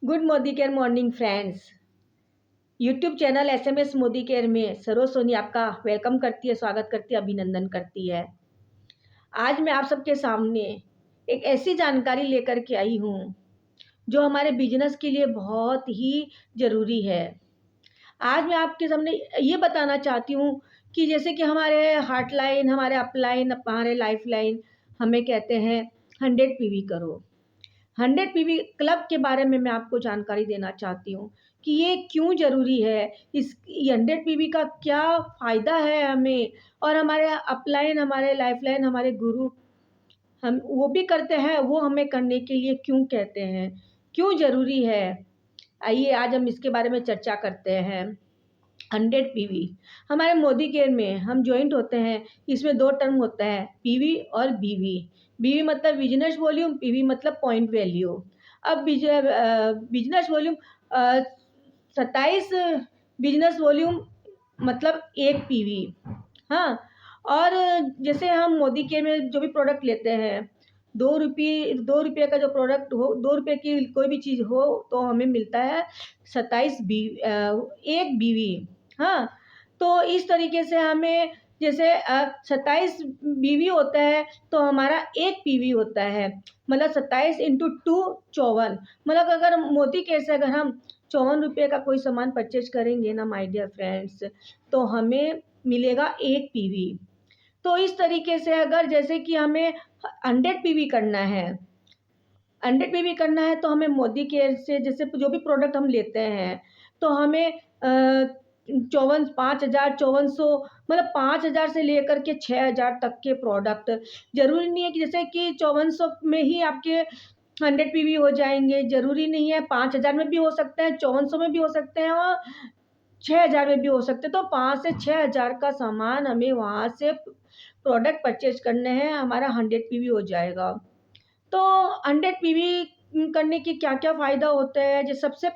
Good Modi care morning friends. YouTube channel SMS Modi care में सरोज सोनी आपका welcome करती है, स्वागत करती है, अभिनंदन करती है। आज मैं आप सबके सामने एक ऐसी जानकारी लेकर के आई हूँ जो हमारे बिजनेस के लिए बहुत ही ज़रूरी है। आज मैं आपके सामने ये बताना चाहती हूँ कि जैसे कि हमारे हार्ट लाइन, हमारे अपलाइन, हमारे लाइफ लाइन हमें कहते हैं 100 पीवी करो। 100 पीवी क्लब के बारे में मैं आपको जानकारी देना चाहती हूँ कि ये क्यों ज़रूरी है, इस 100 पीवी का क्या फ़ायदा है हमें, और हमारे अपलाइन, हमारे लाइफलाइन, हमारे गुरु हम वो भी करते हैं, वो हमें करने के लिए क्यों कहते हैं, क्यों ज़रूरी है। आइए आज हम इसके बारे में चर्चा करते हैं। 100 पीवी हमारे मोदी केयर में हम जॉइंट होते हैं। इसमें 2 टर्म होता है, पीवी और बीवी। बीवी मतलब बिजनेस वॉल्यूम, पीवी मतलब पॉइंट वैल्यू। अब बिजनेस वॉल्यूम 27 बिजनेस वॉल्यूम मतलब 1 पीवी। हाँ, और जैसे हम मोदी केयर में जो भी प्रोडक्ट लेते हैं, 2 रुपये का जो प्रोडक्ट हो, 2 रुपये की कोई भी चीज़ हो तो हमें मिलता है 1 बीवी। हाँ, तो इस तरीके से हमें जैसे 27 बीवी होता है तो हमारा 1 पीवी होता है, मतलब 27 इंटू 2 54। मतलब अगर मोदी केयर से अगर हम 54 रुपये का कोई सामान परचेज करेंगे ना माय डियर फ्रेंड्स, तो हमें मिलेगा 1 पीवी। तो इस तरीके से अगर जैसे कि हमें 100 पीवी करना है, 100 पीवी करना है तो हमें मोदी केयर से जैसे जो भी प्रोडक्ट हम लेते हैं तो हमें 5,000 5400, मतलब 5,000 से लेकर के 6,000 तक के प्रोडक्ट। ज़रूरी नहीं है कि जैसे कि 5400 में ही आपके 100 पीवी हो जाएंगे, ज़रूरी नहीं है। 5,000 में भी हो सकते हैं, 5400 में भी हो सकते हैं और 6,000 में भी हो सकते हैं। तो 5 से 6,000 का सामान हमें वहाँ से प्रोडक्ट परचेज करने हैं, हमारा 100 पीवी हो जाएगा। तो 100 पीवी करने के क्या-क्या फ़ायदा होता है? जो सबसे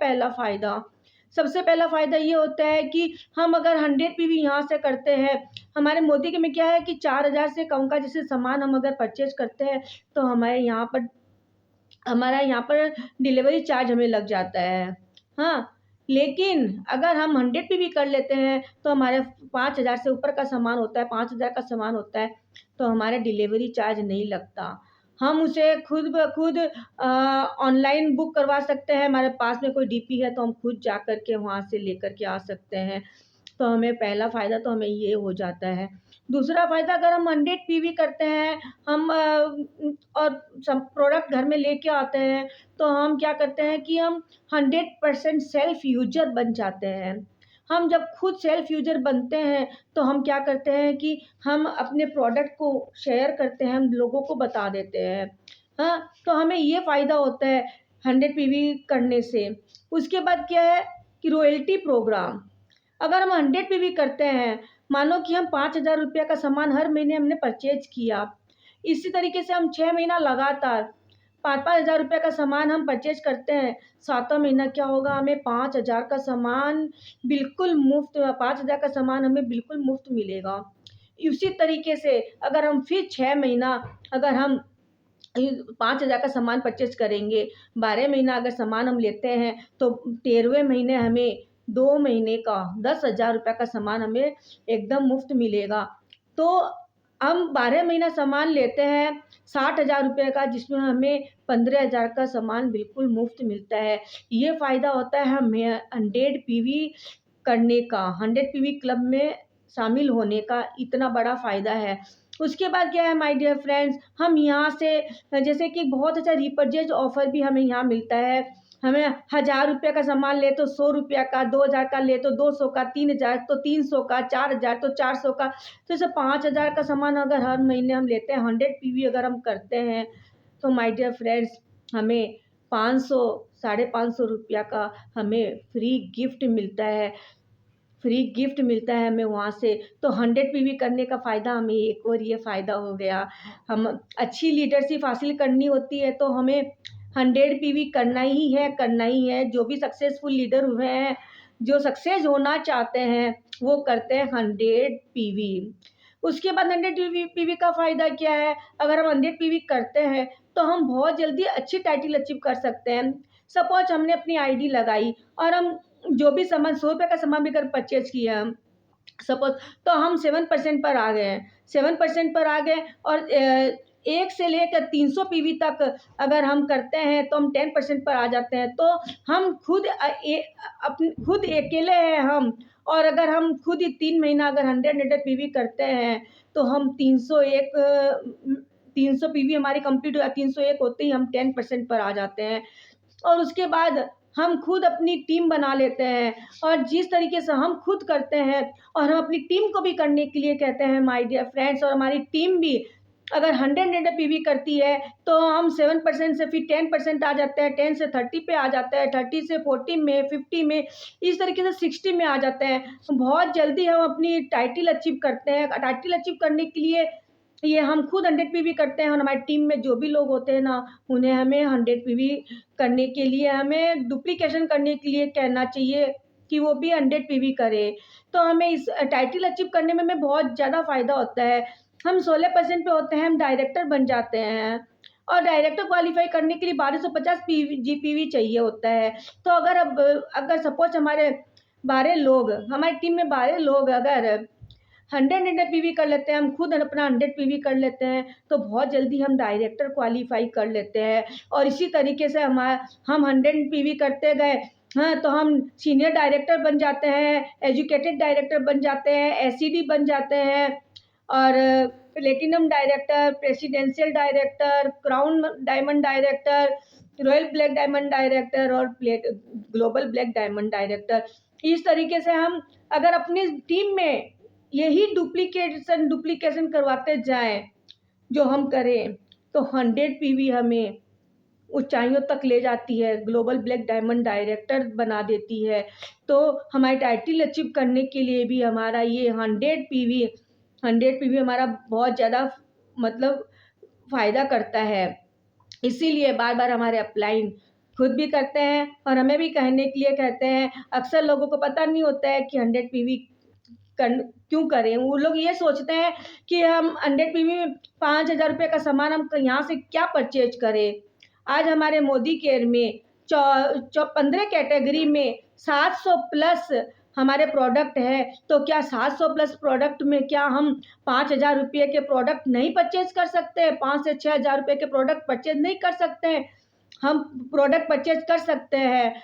पहला फ़ायदा ये होता है कि हम अगर 100 पीवी यहाँ से करते हैं, हमारे मोदी के में क्या है कि 4,000 से कम का जैसे सामान हम अगर परचेज़ करते हैं, तो हमारा यहाँ पर डिलीवरी चार्ज हमें लग जाता है। हाँ, लेकिन अगर हम 100 पीवी कर लेते हैं, तो हमारे 5,000 से ऊपर का सामान होता है, 5,000 का सामान होता है, तो हमारा डिलीवरी चार्ज नहीं लगता। हम उसे खुद ब खुद ऑनलाइन बुक करवा सकते हैं। हमारे पास में कोई डीपी है, तो हम खुद जा कर के वहाँ से लेकर के आ सकते हैं। तो हमें पहला फ़ायदा तो हमें ये हो जाता है। दूसरा फ़ायदा, अगर हम 100 पीवी करते हैं, हम और सब प्रोडक्ट घर में लेके आते हैं, तो हम क्या करते हैं कि हम 100% सेल्फ यूज़र बन जाते हैं। हम जब खुद सेल्फ यूज़र बनते हैं, तो हम क्या करते हैं कि हम अपने प्रोडक्ट को शेयर करते हैं, हम लोगों को बता देते हैं। हाँ, तो हमें ये फ़ायदा होता है 100 पीवी करने से। उसके बाद क्या है कि रॉयल्टी प्रोग्राम। अगर हम 100 पीवी करते हैं, मानो कि हम 5,000 रुपये का सामान हर महीने हमने परचेज़ किया। इसी तरीके से हम 6 महीना लगातार 5-5 हज़ार रुपये का सामान हम परचेज़ करते हैं। 7वाँ महीना क्या होगा, हमें 5,000 का सामान बिल्कुल मुफ़्त, 5,000 का सामान हमें बिल्कुल मुफ़्त मिलेगा। इसी तरीके से अगर हम फिर 6 महीना अगर हम 5,000 का सामान परचेज़ करेंगे, 12 महीना अगर सामान हम लेते हैं, तो 13वें महीने हमें 2 महीने का 10,000 रुपये का सामान हमें एकदम मुफ़्त मिलेगा। तो हम 12 महीना सामान लेते हैं 60,000 रुपये का, जिसमें हमें 15,000 का सामान बिल्कुल मुफ़्त मिलता है। ये फ़ायदा होता है हमें 100 पीवी करने का, 100 पीवी क्लब में शामिल होने का इतना बड़ा फ़ायदा है। उसके बाद क्या है माय डियर फ्रेंड्स, हम यहाँ से जैसे कि बहुत अच्छा रिपर्चेज़ ऑफ़र भी हमें यहाँ मिलता है। हमें 1,000 रुपये का सामान ले तो 100 रुपया का, 2,000 का ले तो 200 का, 3,000 तो 300 का, 4,000 तो 400 का। तो ऐसे 5,000 का सामान अगर हर महीने हम लेते हैं, 100 पीवी अगर हम करते हैं, तो माय डियर फ्रेंड्स हमें 500 साढ़े 500 रुपया का हमें फ्री गिफ्ट मिलता है हमें वहाँ से। तो 100 पीवी करने का फ़ायदा हमें एक और ये फ़ायदा हो गया। हम अच्छी लीडरशिप हासिल करनी होती है, तो हमें 100 पीवी करना ही है। जो भी सक्सेसफुल लीडर हुए हैं, जो सक्सेस होना चाहते हैं, वो करते हैं 100 पीवी। उसके बाद 100 पीवी का फ़ायदा क्या है, अगर हम 100 पीवी करते हैं, तो हम बहुत जल्दी अच्छी टाइटल अचीव कर सकते हैं। सपोज हमने अपनी आईडी लगाई और हम जो भी सामान 100 रुपये का सामान भी अगर परचेज किया हम सपोज, तो हम 7% पर आ गए हैं, 7% पर आ गए और 1 से लेकर 300 पीवी तक अगर हम करते हैं तो हम 10% पर आ जाते हैं। तो हम खुद अकेले हैं हम, और अगर हम खुद ही 3 महीना अगर 100 पीवी करते हैं तो हम 300 पीवी हमारी कंप्लीट हुआ, 301 होते ही हम 10% पर आ जाते हैं। और उसके बाद हम खुद अपनी टीम बना लेते हैं, और जिस तरीके से हम खुद करते हैं और हम अपनी टीम को भी करने के लिए कहते हैं माय डियर फ्रेंड्स, और हमारी टीम भी अगर 100 पीवी करती है तो हम 7% से फिर 10% आ जाते हैं, 10 से 30 पे आ जाता है, 30 से 40 में, 50 में, इस तरीके से 60 में आ जाते हैं। बहुत जल्दी हम अपनी टाइटल अचीव करते हैं। टाइटल अचीव करने के लिए ये हम खुद 100 पीवी करते हैं, और हमारी टीम में जो भी लोग होते हैं ना, उन्हें हमें 100 पीवी करने के लिए, हमें डुप्लीकेशन करने के लिए कहना चाहिए कि वो भी 100 पीवी करे। तो हमें इस टाइटल अचीव करने में हमें बहुत ज़्यादा फ़ायदा होता है। हम 16% पे होते हैं, हम डायरेक्टर बन जाते हैं, और डायरेक्टर क्वालीफाई करने के लिए 1250 जीपीवी चाहिए होता है। तो अगर सपोज हमारे 12 लोग, हमारी टीम में 12 लोग अगर 100 पीवी कर लेते हैं, हम खुद अपना 100 पीवी कर लेते हैं, तो बहुत जल्दी हम डायरेक्टर क्वालीफाई कर लेते हैं। और इसी तरीके से हम 100 पीवी करते गए, हाँ, तो हम सीनियर डायरेक्टर बन जाते हैं, एजुकेटेड डायरेक्टर बन जाते हैं, एसईडी बन जाते हैं, और platinum director, presidential director, crown diamond director, royal black diamond director और ग्लोबल ब्लैक डायमंड डायरेक्टर। इस तरीके से हम अगर अपनी टीम में यही डुप्लीकेशन करवाते जाएं जो हम करें, तो 100 पीवी हमें ऊंचाइयों तक ले जाती है, ग्लोबल ब्लैक डायमंड डायरेक्टर बना देती है। तो हमारी टाइटल अचीव करने के लिए भी हमारा ये 100 पीवी हमारा बहुत ज़्यादा मतलब फ़ायदा करता है। इसीलिए बार बार हमारे अपलाइन खुद भी करते हैं और हमें भी कहने के लिए कहते हैं। अक्सर लोगों को पता नहीं होता है कि 100 पीवी क्यों करें। वो लोग ये सोचते हैं कि हम 100 पीवी में 5,000 रुपये का सामान हम यहाँ से क्या परचेज करें। आज हमारे मोदी केयर में 15 कैटेगरी में 700 प्लस हमारे प्रोडक्ट है, तो क्या 700 प्लस प्रोडक्ट में क्या हम 5,000 रुपये के प्रोडक्ट नहीं परचेज कर सकते हैं? 5 से 6,000 रुपये के प्रोडक्ट परचेज नहीं कर सकते हैं? हम प्रोडक्ट परचेज कर सकते हैं।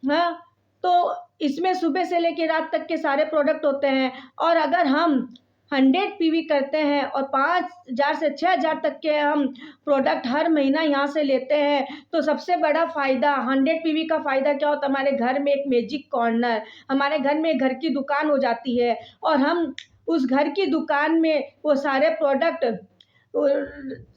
हाँ, तो इसमें सुबह से लेकर रात तक के सारे प्रोडक्ट होते हैं, और अगर हम 100 पीवी करते हैं और 5,000 से 6,000 तक के हम प्रोडक्ट हर महीना यहाँ से लेते हैं, तो सबसे बड़ा फ़ायदा 100 पीवी का फ़ायदा क्या होता है? हमारे घर में एक मैजिक कॉर्नर, हमारे घर में घर की दुकान हो जाती है, और हम उस घर की दुकान में वो सारे प्रोडक्ट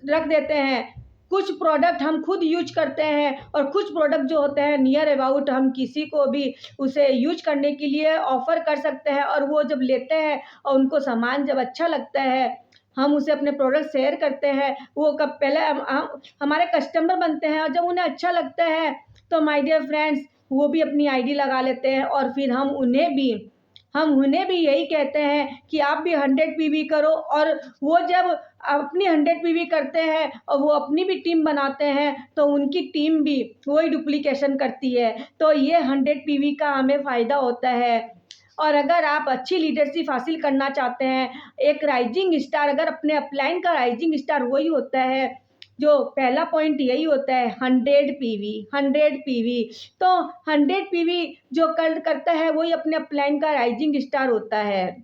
रख देते हैं। कुछ प्रोडक्ट हम खुद यूज करते हैं, और कुछ प्रोडक्ट जो होते हैं नियर अबाउट हम किसी को भी उसे यूज करने के लिए ऑफ़र कर सकते हैं, और वो जब लेते हैं और उनको सामान जब अच्छा लगता है, हम उसे अपने प्रोडक्ट शेयर करते हैं। वो कब पहले हम हमारे कस्टमर बनते हैं, और जब उन्हें अच्छा लगता है तो माय डियर फ्रेंड्स वो भी अपनी आईडी लगा लेते हैं, और फिर हम उन्हें भी यही कहते हैं कि आप भी 100 पीवी करो। और वो जब अपनी 100 पीवी करते हैं और वो अपनी भी टीम बनाते हैं, तो उनकी टीम भी वही डुप्लीकेशन करती है। तो ये 100 पीवी का हमें फ़ायदा होता है। और अगर आप अच्छी लीडरशिप हासिल करना चाहते हैं, एक राइजिंग स्टार, अगर अपने अपलाइन का राइजिंग स्टार वही होता है, जो पहला पॉइंट यही होता है 100 पीवी, 100 पीवी। तो 100 पीवी जो करता है वही अपने अपलाइन का राइजिंग स्टार होता है।